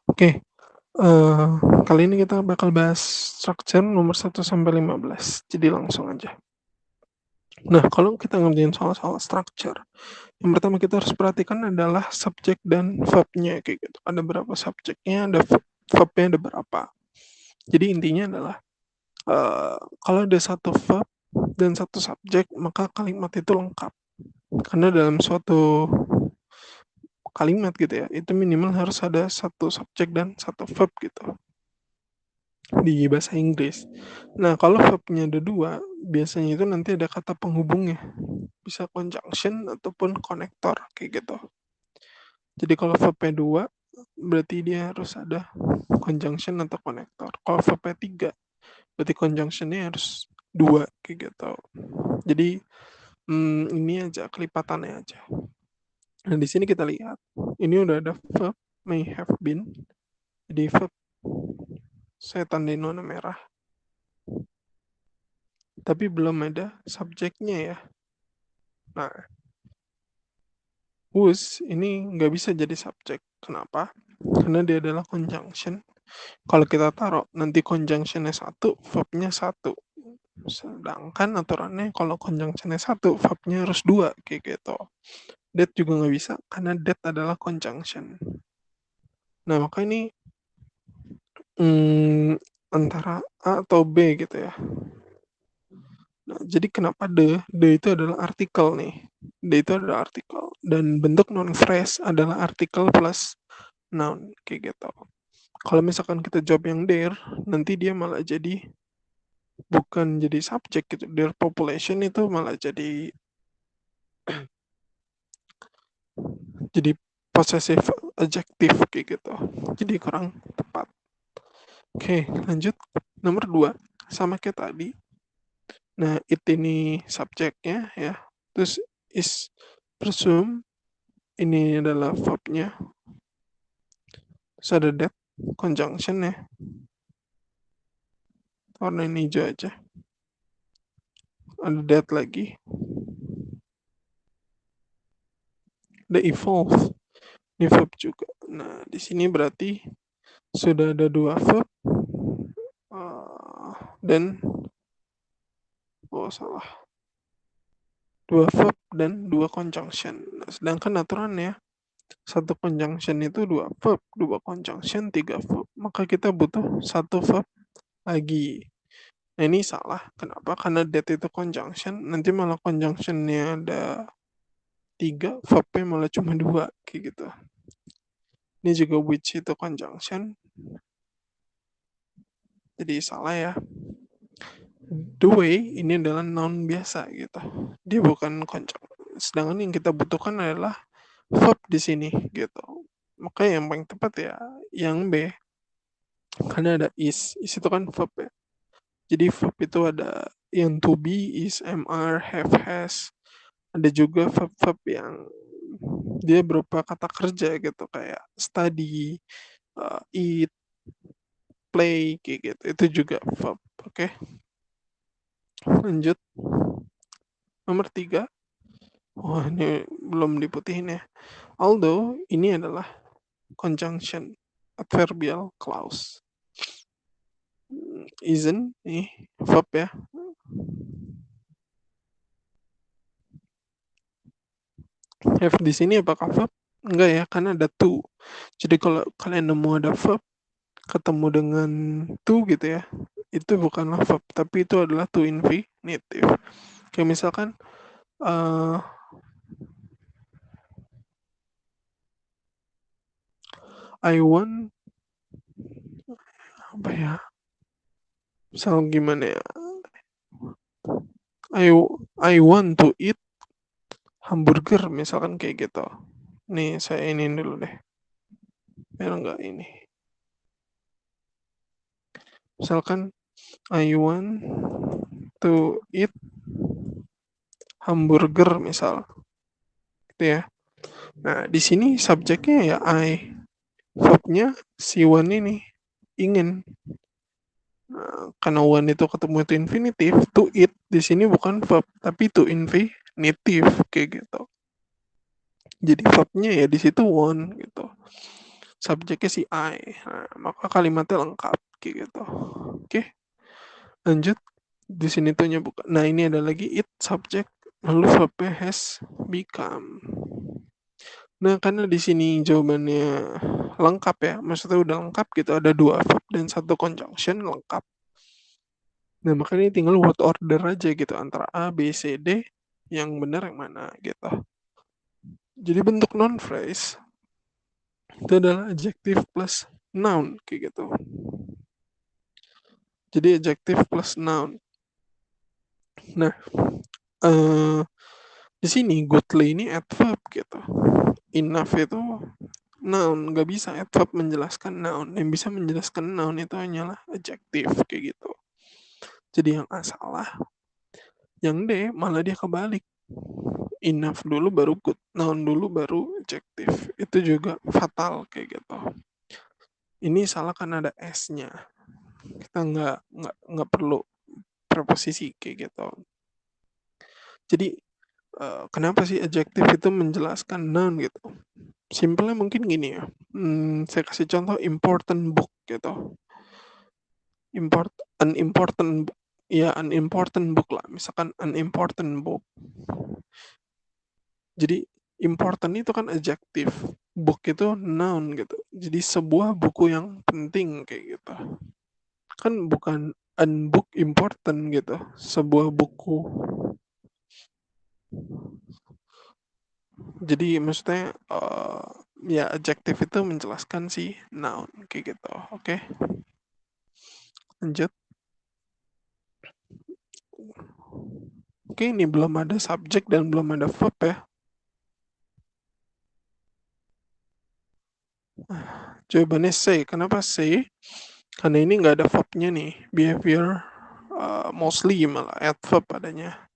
Oke, kali ini kita bakal bahas structure nomor 1 sampai 15. Jadi langsung aja. Nah, kalau kita ngerjain soal-soal structure, yang pertama kita harus perhatikan adalah subjek dan verb-nya kayak gitu. Ada berapa subjeknya, ada verb-nya ada berapa. Jadi intinya adalah kalau ada satu verb dan satu subjek, maka kalimat itu lengkap. Karena dalam suatu kalimat gitu ya, itu minimal harus ada satu subjek dan satu verb gitu di bahasa Inggris. Nah, kalau verbnya ada dua, biasanya itu nanti ada kata penghubungnya. Bisa conjunction ataupun konektor, kayak gitu. Jadi kalau verbnya dua, berarti dia harus ada conjunction atau konektor. Kalau verbnya tiga, berarti conjunctionnya harus dua, kayak gitu. Jadi, ini aja, kelipatannya aja. Nah, di sini kita lihat, ini udah ada verb may have been. Jadi verb saya tandain warna merah. Tapi belum ada subjeknya ya. Nah, whose ini nggak bisa jadi subjek. Kenapa? Karena dia adalah conjunction. Kalau kita taruh nanti conjunctionnya satu, verbnya satu. Sedangkan aturannya kalau conjunctionnya satu, verbnya harus dua, kayak gitu. That juga nggak bisa, karena that adalah conjunction. Nah, maka ini antara A atau B gitu ya. Nah, jadi kenapa the? The itu adalah artikel nih. The itu adalah artikel. Dan bentuk non-phrase adalah artikel plus noun, kayak gitu. Kalau misalkan kita jawab yang there, nanti dia malah jadi bukan jadi subjek gitu. Their population itu malah jadi possessive adjective kayak gitu. Jadi kurang tepat. Oke, lanjut. Nomor 2, sama kayak tadi. Nah, it ini subjeknya ya. Terus is presume ini adalah verbnya. Terus ada that conjunction ya. Warna ini hijau aja. Ada that lagi. Ada evolve. Ini verb juga. Nah, di sini berarti sudah ada dua verb dan salah. Dua verb dan dua conjunction. Nah, sedangkan aturannya satu conjunction itu dua verb, dua conjunction tiga verb. Maka kita butuh satu verb lagi. Nah, ini salah. Kenapa? Karena that itu conjunction, nanti malah conjunctionnya ada tiga, verbnya malah cuma dua, kayak gitu. Ini juga which itu conjunction, jadi salah ya. The way ini adalah noun biasa gitu, dia bukan conjunction. Sedangkan yang kita butuhkan adalah verb di sini gitu. Maka yang paling tepat ya yang B, karena ada is itu kan verb ya. Jadi verb itu ada yang to be, is, mr, have, has. Ada juga verb-verb yang dia berupa kata kerja gitu, kayak study, eat, play, kayak gitu. Itu juga verb. Oke. Lanjut. Nomor 3. Wah, ini belum diputihin ya. Although ini adalah conjunction adverbial clause. Isn't nih verb ya. Have di sini apakah verb? Enggak ya, karena ada to. Jadi kalau kalian nemu ada verb ketemu dengan to gitu ya, itu bukanlah verb, tapi itu adalah to infinitive. Kayak misalkan I want apa ya? Misal gimana ya? I want to eat hamburger misalkan kayak gitu. Nih saya ini dulu deh. Biar enggak ini. Misalkan I want to eat hamburger misal. Gitu ya. Nah, di sini subjeknya ya I. Verbnya si want ini ingin. Nah, karena one itu ketemu itu infinitif, to eat di sini bukan verb, tapi to infinitif kayak gitu. Jadi verbnya ya di situ one gitu. Subjeknya si I. Nah, maka kalimatnya lengkap kayak gitu. Oke, lanjut. Di sini tuh bukan. Nah, ini ada lagi it subject lalu verbnya has become. Nah, karena di sini jawabannya lengkap ya, maksudnya udah lengkap gitu, ada 2 verb dan 1 conjunction lengkap. Nah, makanya tinggal word order aja gitu antara A, B, C, D, yang benar yang mana gitu. Jadi bentuk non phrase itu adalah adjective plus noun kayak gitu. Jadi adjective plus noun. Nah, di sini goodly ini adverb gitu. Enough itu noun, nggak bisa adverb menjelaskan noun. Yang bisa menjelaskan noun itu hanyalah adjective kayak gitu. Jadi yang A salah, yang D malah dia kebalik. Enough dulu baru good, noun dulu baru adjective. Itu juga fatal kayak gitu. Ini salah karena ada S-nya. Kita nggak perlu preposisi kayak gitu. Jadi kenapa sih adjective itu menjelaskan noun gitu? Simpelnya mungkin gini ya. Saya kasih contoh important book gitu. An important ya an important book lah. Misalkan an important book. Jadi important itu kan adjective. Book itu noun gitu. Jadi sebuah buku yang penting kayak gitu. Kan bukan an book important gitu. Sebuah buku. Jadi maksudnya ya adjective itu menjelaskan si noun kayak gitu. Oke, lanjut. Oke, ini belum ada subjek dan belum ada verb ya. Jawabannya C. Kenapa C? Karena ini nggak ada verbnya nih. Behavior mostly malah adverb adanya.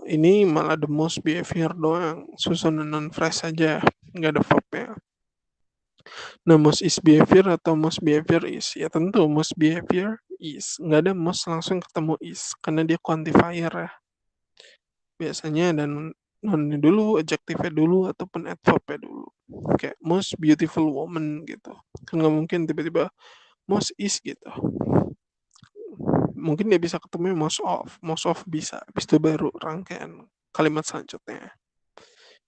Ini malah the most behavior doang. Susunan non-phrase aja. Nggak ada verbnya. Nah, most is behavior atau most behavior is? Ya tentu most behavior is. Nggak ada most langsung ketemu is. Karena dia quantifier ya. Biasanya ada non dulu, adjective dulu, ataupun adverb dulu. Kayak most beautiful woman gitu. Kan nggak mungkin tiba-tiba most is gitu. Mungkin dia bisa ketemu most of bisa. Habis itu baru rangkaian kalimat selanjutnya.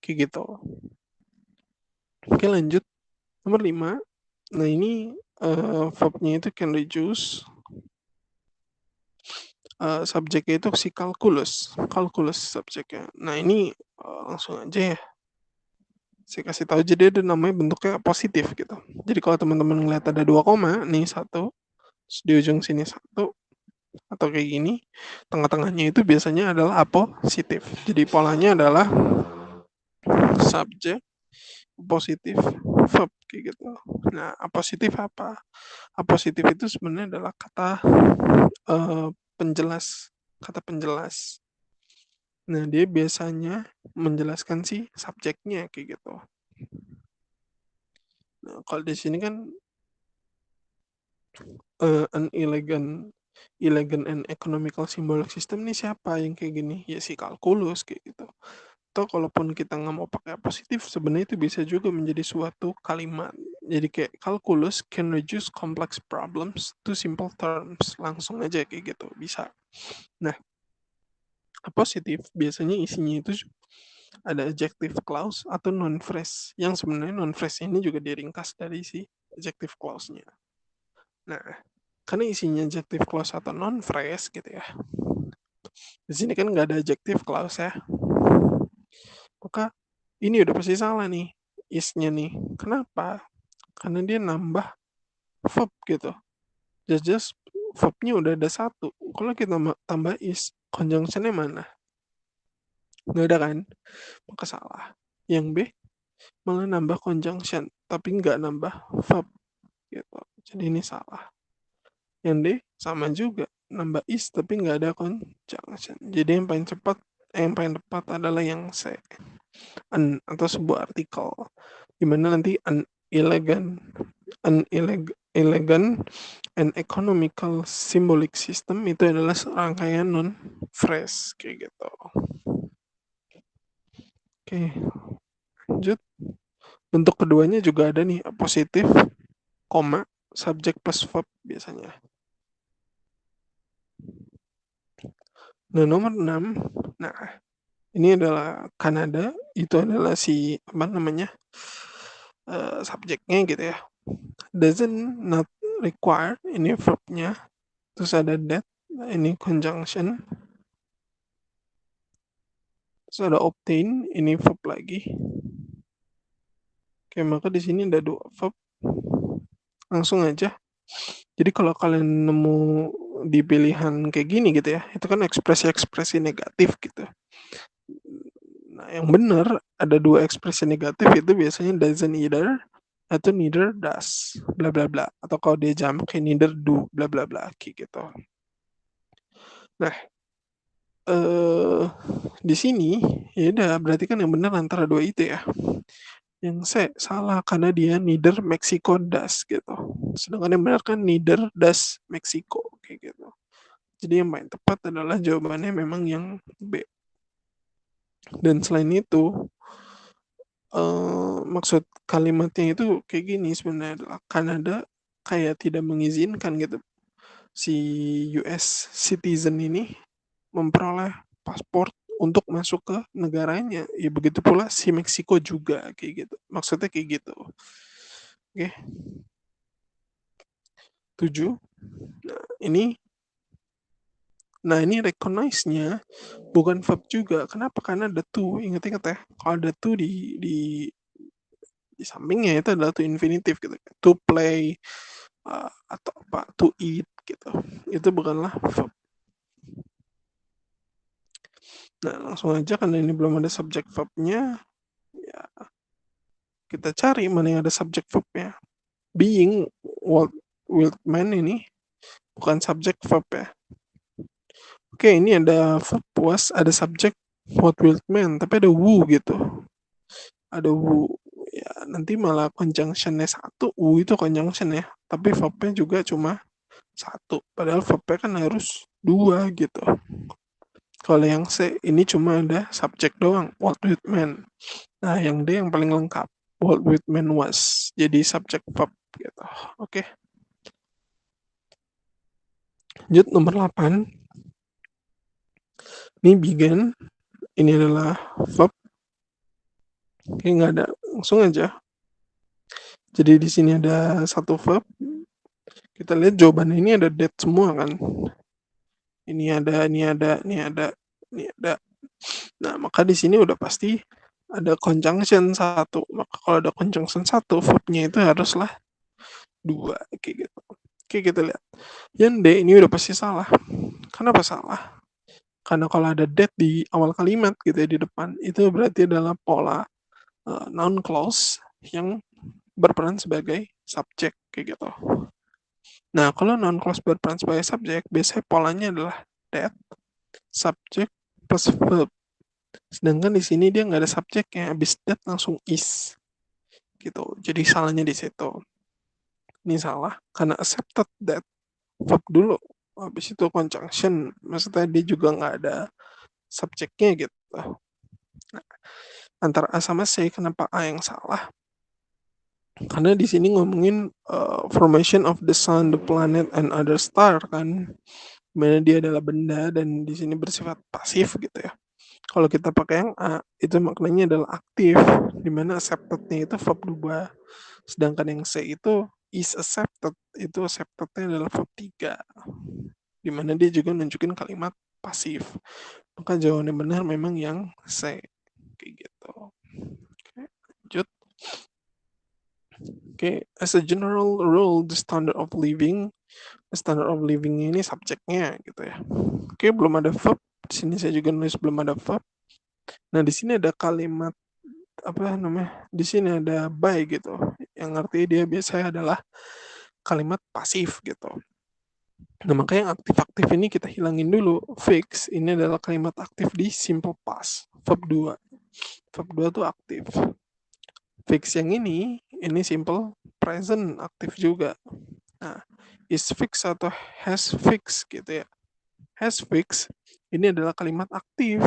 Kayak gitu. Oke, lanjut. Nomor 5. Nah, ini verbnya itu can reduce. Subjeknya itu si kalkulus subjeknya. Nah, ini langsung aja ya. Saya kasih tahu, jadi ada namanya bentuknya positif gitu. Jadi kalau teman-teman ngeliat ada 2 koma, nih 1, di ujung sini 1, atau kayak gini, tengah-tengahnya itu biasanya adalah apositif. Jadi polanya adalah subjek, positif, verb kayak gitu. Nah, apositif apa? Apositif itu sebenarnya adalah kata penjelas, kata penjelas. Nah, dia biasanya menjelaskan si subjeknya kayak gitu. Nah, kalau di sini kan an elegant and economical symbolic system nih siapa yang kayak gini? Ya si kalkulus kayak gitu. Atau kalaupun kita nggak mau pakai positif, sebenarnya itu bisa juga menjadi suatu kalimat. Jadi kayak calculus can reduce complex problems to simple terms. Langsung aja kayak gitu, bisa. Nah, positif biasanya isinya itu ada adjective clause atau non-phrase. Yang sebenarnya non-phrase ini juga diringkas dari si adjective clause-nya. Nah, karena isinya adjective clause atau non-phrase gitu ya. Di sini kan nggak ada adjective clause ya. Maka ini udah pasti salah nih is-nya nih. Kenapa? Karena dia nambah verb gitu. Just verbnya udah ada 1. Kalau kita tambah is, conjunction-nya mana? Nggak ada kan? Maka salah. Yang B malah nambah conjunction, tapi nggak nambah verb gitu. Jadi ini salah. Yang D sama juga, nambah is tapi nggak ada conjunction. Jadi yang paling cepat, yang paling tepat adalah yang C. Atau sebuah artikel dimana nanti elegant and economical symbolic system itu adalah serangkaian non phrase kayak gitu. Oke, lanjut. Bentuk keduanya juga ada nih, positif, koma, subjek plus verb biasanya. Nah, nomor 6. Nah, ini adalah Kanada, itu adalah si apa namanya? Subjeknya gitu ya. Doesn't not require, ini verbnya. Terus ada that, ini conjunction. Terus ada obtain, ini verb lagi. Oke, maka di sini ada 2 verb. Langsung aja. Jadi kalau kalian nemu di pilihan kayak gini gitu ya, itu kan ekspresi-ekspresi negatif gitu. Nah, yang benar ada 2 ekspresi negatif, itu biasanya doesn't either atau neither does bla bla bla, atau kalau dia jamak kayak neither do bla bla bla kayak gitu. Nah, di sini ya udah, berarti kan yang benar antara 2 itu ya. Yang C salah karena dia neither Mexico does gitu. Sedangkan yang benar kan neither does Mexico kayak gitu. Jadi yang paling tepat adalah jawabannya memang yang B. Dan selain itu, maksud kalimatnya itu kayak gini sebenarnya, adalah Kanada kayak tidak mengizinkan gitu si US citizen ini memperoleh paspor untuk masuk ke negaranya. Ya begitu pula si Meksiko juga kayak gitu. Maksudnya kayak gitu. Oke. 7. Nah, ini recognize-nya bukan verb juga. Kenapa? Karena ada to. Ingat-ingat ya. Kalau ada to di sampingnya itu adalah to infinitive gitu. To play, atau apa, to eat gitu. Itu bukanlah verb. Nah, langsung aja karena ini belum ada subject verbnya, ya kita cari mana yang ada subject verbnya. Being Walt Whitman ini bukan subject verb ya. Oke, ini ada verb was, ada subject Walt Whitman, tapi ada who gitu. Ada who. Ya, nanti malah conjunctionnya 1, who itu conjunction ya. Tapi verbnya juga cuma 1. Padahal verbnya kan harus 2 gitu. Kalau yang C, ini cuma ada subject doang, Walt Whitman. Nah, yang D yang paling lengkap, Walt Whitman was. Jadi subject verb gitu. Oke. Lanjut nomor 8. Ini began. Ini adalah verb. Oke, nggak ada. Langsung aja. Jadi di sini ada satu verb. Kita lihat jawabannya ini ada that semua kan. Ini ada, ini ada, ini ada, ini ada. Nah, maka di sini udah pasti ada conjunction 1. Maka kalau ada conjunction 1, verbnya itu haruslah 2 kayak gitu. Oke, kita lihat. Yang D ini udah pasti salah. Kenapa salah? Karena kalau ada that di awal kalimat gitu ya, di depan, itu berarti adalah pola noun clause yang berperan sebagai subjek kayak gitu. Nah, kalau noun clause berperan sebagai subjek, biasanya polanya adalah that, subject plus verb. Sedangkan di sini dia nggak ada subjeknya, habis that langsung is gitu. Jadi salahnya di situ. Ini salah karena accepted that verb dulu, habis itu conjunction, maksudnya dia juga nggak ada subjeknya gitu. Nah, antara A sama C, kenapa A yang salah? Karena di sini ngomongin formation of the sun, the planet, and other star kan, mana dia adalah benda dan di sini bersifat pasif gitu ya. Kalau kita pakai yang A, itu maknanya adalah aktif, dimana accepted-nya itu verb 2. Sedangkan yang C itu is accepted, itu accepted-nya adalah verb 3. Dimana dia juga nunjukin kalimat pasif. Maka jawabannya benar memang yang C. Kayak gitu. Oke, lanjut. Oke, as a general rule, the standard of living ini subjeknya gitu ya. Oke, belum ada verb. Di sini saya juga nulis belum ada verb. Nah, di sini ada kalimat apa namanya? Di sini ada by gitu. Yang artinya dia biasanya adalah kalimat pasif gitu. Nah, makanya yang aktif-aktif ini kita hilangin dulu. Fix ini adalah kalimat aktif di simple past, verb 2. Verb 2 tuh aktif. Fix yang ini simple present, aktif juga. Nah, is fix atau has fix gitu ya. Has fix ini adalah kalimat aktif.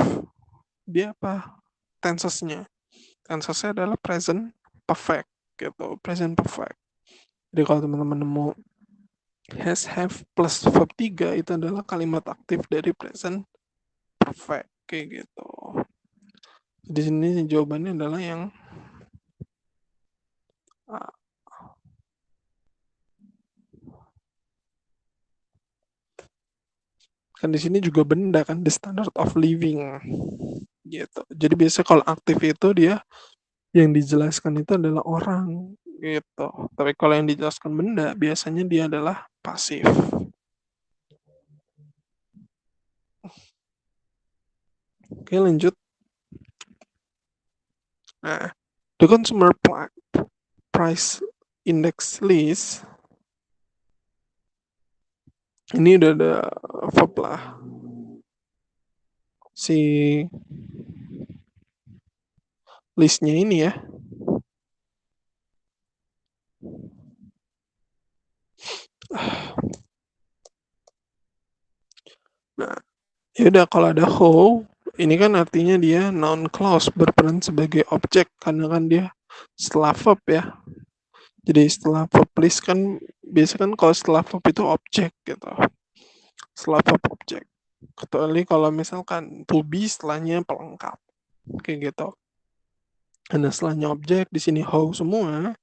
Dia apa? Tensesnya. tensesnya adalah present perfect gitu, present perfect. Jadi kalau teman-teman nemu has, have plus verb 3 itu adalah kalimat aktif dari present perfect kayak gitu. Di sini jawabannya adalah yang A. Kan di sini juga benda kan, the standard of living gitu. Jadi biasa kalau aktif itu dia yang dijelaskan itu adalah orang gitu. Tapi kalau yang dijelaskan benda biasanya dia adalah pasif. Oke, lanjut. Nah, the consumer price index list ini udah ada verb lah. Si listnya ini ya. Nah, yaudah kalau ada who, ini kan artinya dia noun clause berperan sebagai objek karena kan dia setelah verb ya. Jadi setelah verb list kan biasa kan kalau setelah verb itu objek gitu. Setelah verb objek. Kecuali kalau misalkan to be setelahnya pelengkap kayak gitu. Karena setelahnya objek di sini how semua,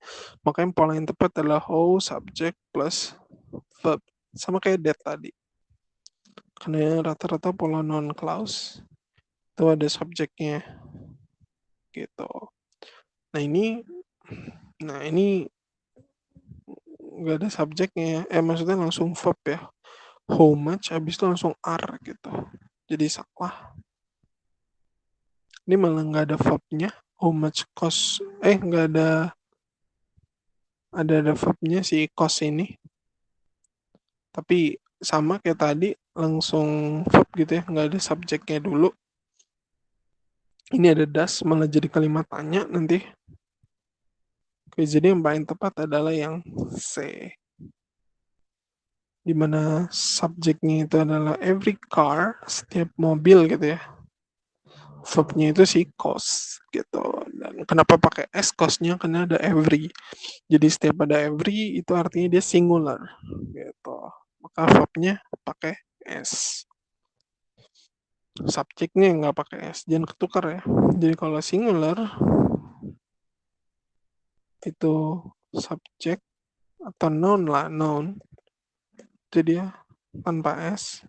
maka yang pola yang tepat adalah how subject plus verb, sama kayak that tadi. Karena rata-rata pola non clause itu ada subjeknya gitu. Nah ini nggak ada subjeknya, maksudnya langsung verb ya. How much habis itu langsung are gitu. Jadi salah. Ini malah nggak ada verbnya. How much cost? Nggak ada verbnya si cost ini. Tapi sama kayak tadi langsung verb gitu ya, nggak ada subjeknya dulu. Ini ada das malah jadi kalimat tanya nanti. Oke, jadi yang paling tepat adalah yang C. Dimana subjeknya itu adalah every car, setiap mobil gitu ya. Verbnya itu si cost gitu. Dan kenapa pakai S costnya? Karena ada every. Jadi setiap ada every itu artinya dia singular gitu. Maka verbnya pakai S. Subjeknya nggak pakai S, jangan ketukar ya. Jadi kalau singular itu subjek atau noun lah, noun. Jadi dia tanpa S.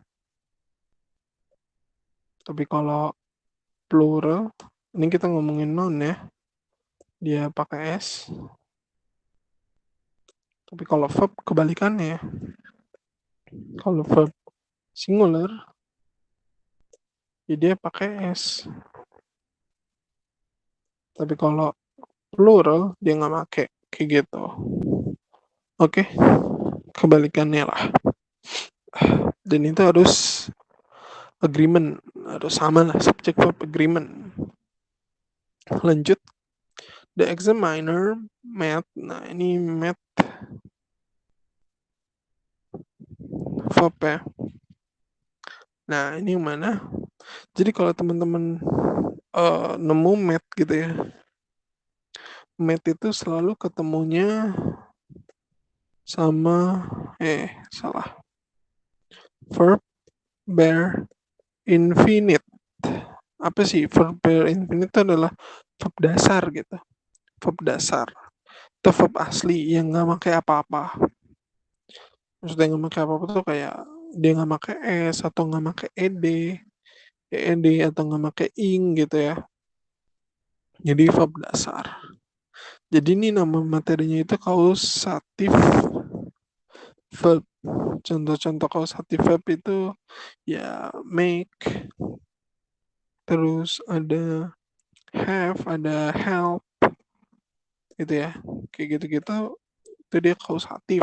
Tapi kalau plural, ini kita ngomongin noun ya, dia pakai S. Tapi kalau verb kebalikannya, kalau verb singular, ya dia pakai S. Tapi kalau plural, dia nggak pakai kayak gitu. Oke, kebalikannya lah. Dan itu harus agreement, harus sama lah, subject verb agreement. Lanjut, the examiner met. Nah ini met verb ya. Nah ini yang mana? Jadi kalau teman-teman nemu met gitu ya, met itu selalu ketemunya sama salah, verb bare infinite. Apa sih verb bare infinite? Itu adalah verb dasar gitu, verb dasar. Itu verb asli yang nggak pakai apa-apa. Maksudnya nggak pakai apa-apa tuh kayak dia nggak pakai s atau nggak pakai ed atau nggak pakai ing gitu ya. Jadi verb dasar. Jadi ini nama materinya itu kausatif verb. Contoh-contoh kausatif verb itu ya make, terus ada have, ada help gitu ya. Kayak gitu-gitu itu dia kausatif.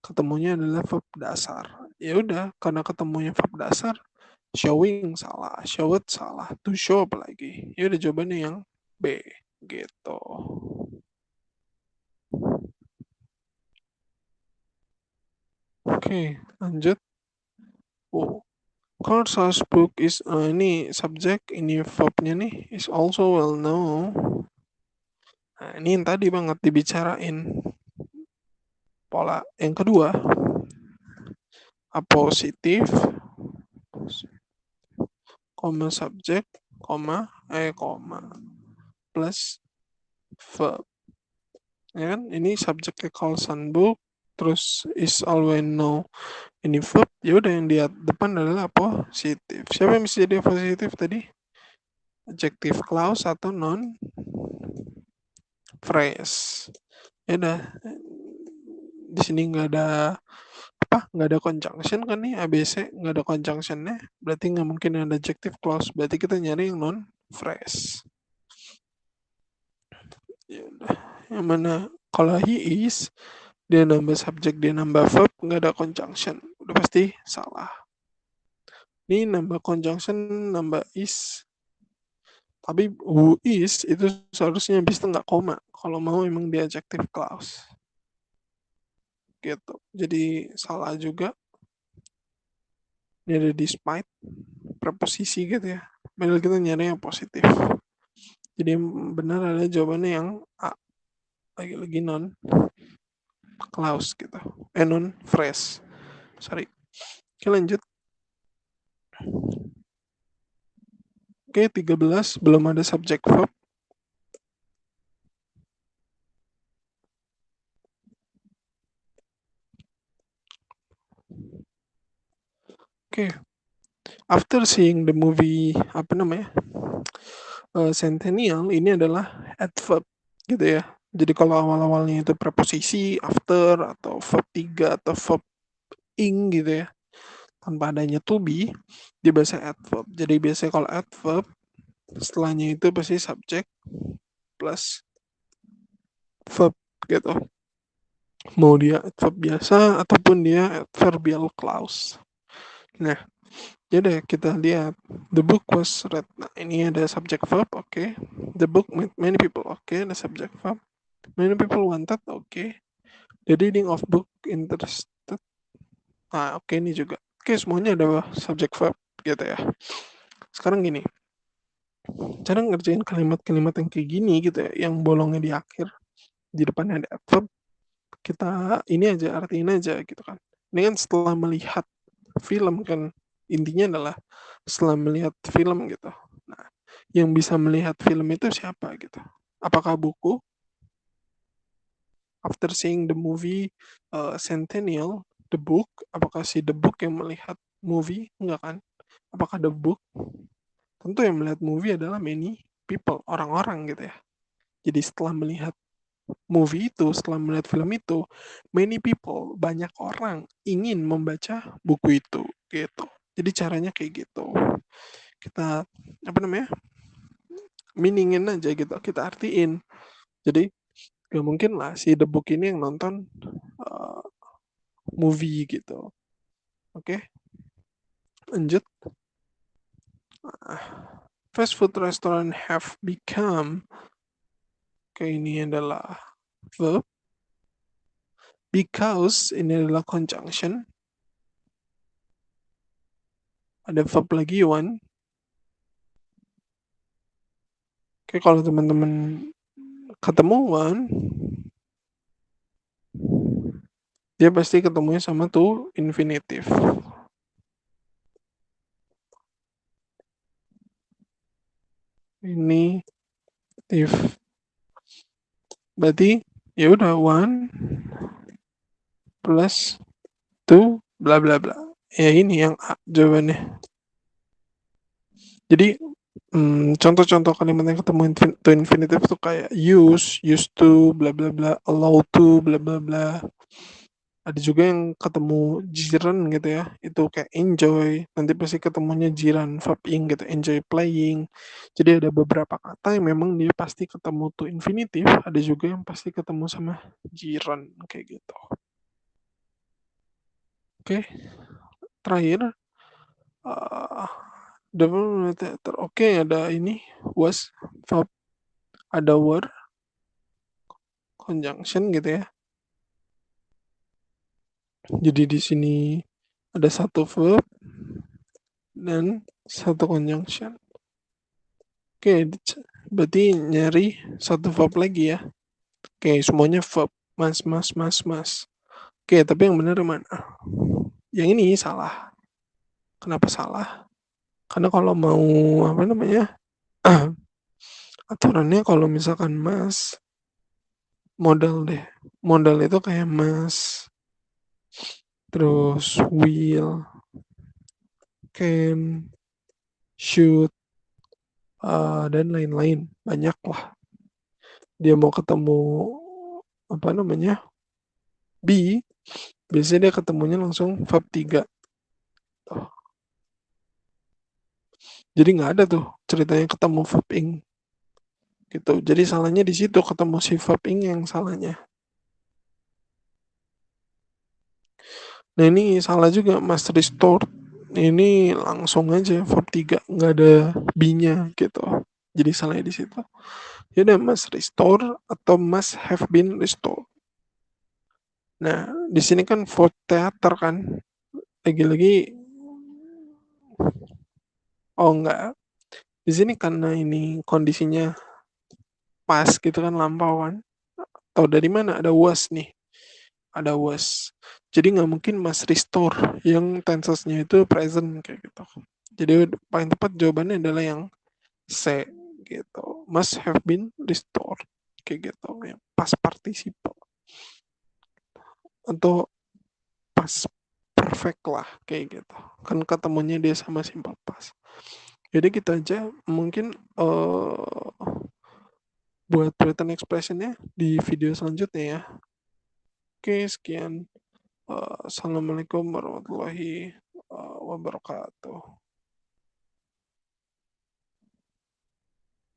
Ketemunya adalah verb dasar. Ya udah, karena ketemunya verb dasar, showing salah, showed salah, to show apalagi. Ya udah jawabannya yang B gitu. Oke, lanjut. Oh, Carl's book is ini subjek, ini verbnya nih is also well known. Nah, ini yang tadi banget dibicarain. Pola yang kedua, apositif, koma subjek, koma plus verb. Ya kan? Ini subjeknya Carl's book, terus is always know. Ini verb, ya udah yang di depan adalah positif. Siapa yang bisa jadi positif tadi? Adjective clause atau non phrase. Ya udah, di sini nggak ada nggak ada conjunction kan nih, ABC nggak ada conjunctionnya, berarti nggak mungkin ada adjective clause, berarti kita nyari yang non phrase. Ya udah, yang mana kalau he is, dia nambah subjek, dia nambah verb, nggak ada conjunction, udah pasti salah. Ini nambah conjunction, nambah is, tapi who is itu seharusnya bisa nggak koma kalau mau emang di adjective clause gitu, jadi salah juga. Ini ada despite preposisi gitu ya, padahal kita nyari yang positif, jadi yang benar adalah jawabannya yang A, lagi-lagi non clause gitu, non phrase, sorry. Oke, lanjut. Oke, 13 belum ada subject verb. Oke, after seeing the movie apa namanya, Centennial, ini adalah adverb gitu ya. Jadi kalau awal-awalnya itu preposisi after atau verb 3 atau verb ing gitu ya, tanpa adanya to be, dia biasa adverb. Jadi biasanya kalau adverb setelahnya itu pasti subject plus verb gitu. Mau dia adverb biasa ataupun dia adverbial clause. Nah, jadi kita lihat the book was read. Nah, ini ada subject verb, oke. Okay. The book met many people, oke, okay. Ada subject verb. Many people wanted, oke. Okay. The reading of book interested. Nah, oke, okay, ini juga. Oke, okay, semuanya ada subject verb gitu ya. Sekarang gini, cara ngerjain kalimat-kalimat yang kayak gini gitu ya, yang bolongnya di akhir, di depannya ada adverb, kita ini aja, artiin aja gitu kan. Ini kan setelah melihat film kan, intinya adalah setelah melihat film gitu. Nah, yang bisa melihat film itu siapa gitu? Apakah buku? After seeing the movie Centennial, the book, apakah si the book yang melihat movie? Enggak kan? Apakah the book? Tentu yang melihat movie adalah many people, orang-orang gitu ya. Jadi setelah melihat movie itu, setelah melihat film itu, many people, banyak orang ingin membaca buku itu gitu. Jadi caranya kayak gitu. Kita apa namanya? Meaningin aja gitu, kita artiin. Jadi gak mungkin lah si The Book ini yang nonton uh, movie gitu. Oke, lanjut. Fast food restaurant have become. Oke, ini adalah verb. Because ini adalah conjunction. Ada verb lagi one. Oke, kalau teman-teman ketemu one, dia pasti ketemunya sama to infinitive. Ini if. Berarti ya udah one plus two bla bla bla. Ya ini yang A jawabannya. Jadi contoh-contoh kalimat yang ketemu to infinitive tuh kayak used to, bla bla bla, allow to, bla bla bla. Ada juga yang ketemu jiran gitu ya, itu kayak enjoy, nanti pasti ketemunya jiran verb ing gitu, enjoy playing. Jadi ada beberapa kata yang memang dia pasti ketemu to infinitive, ada juga yang pasti ketemu sama jiran kayak gitu. Oke, terakhir double theater. Oke, ada ini was verb, ada were conjunction gitu ya. Jadi di sini ada satu verb, dan satu conjunction. Oke, berarti nyari satu verb lagi ya. Oke, semuanya verb. Mas, mas, mas, mas. Oke, tapi yang benar mana? Yang ini salah. Kenapa salah? Karena kalau mau apa namanya? Aturannya kalau misalkan mas, modal deh. Modal itu kayak mas, terus will, can, should, dan lain-lain. Banyak lah. Dia mau ketemu apa namanya? Be, biasanya dia ketemunya langsung verb 3. Tuh. Jadi nggak ada tuh ceritanya ketemu verb ing gitu. Jadi salahnya di situ, ketemu si verb ing yang salahnya. Nah ini salah juga, Mas restore. Ini langsung aja verb 3, nggak ada be-nya gitu. Jadi salahnya di situ. Ya udah, Mas restore atau must have been restored. Nah, di sini kan for theater kan. Lagi-lagi, oh enggak. Di sini karena ini kondisinya pas gitu kan, lampau kan. Tahu dari mana ada was nih? Ada was. Jadi nggak mungkin mas restore yang tensesnya itu present kayak gitu. Jadi paling tepat jawabannya adalah yang C gitu. Must have been restored kayak gitu. Yang pas participle atau pas perfect lah kayak gitu. Kan ketemunya dia sama simple past. Jadi kita aja mungkin buat written expressionnya di video selanjutnya ya. Oke, sekian. Assalamualaikum warahmatullahi wabarakatuh.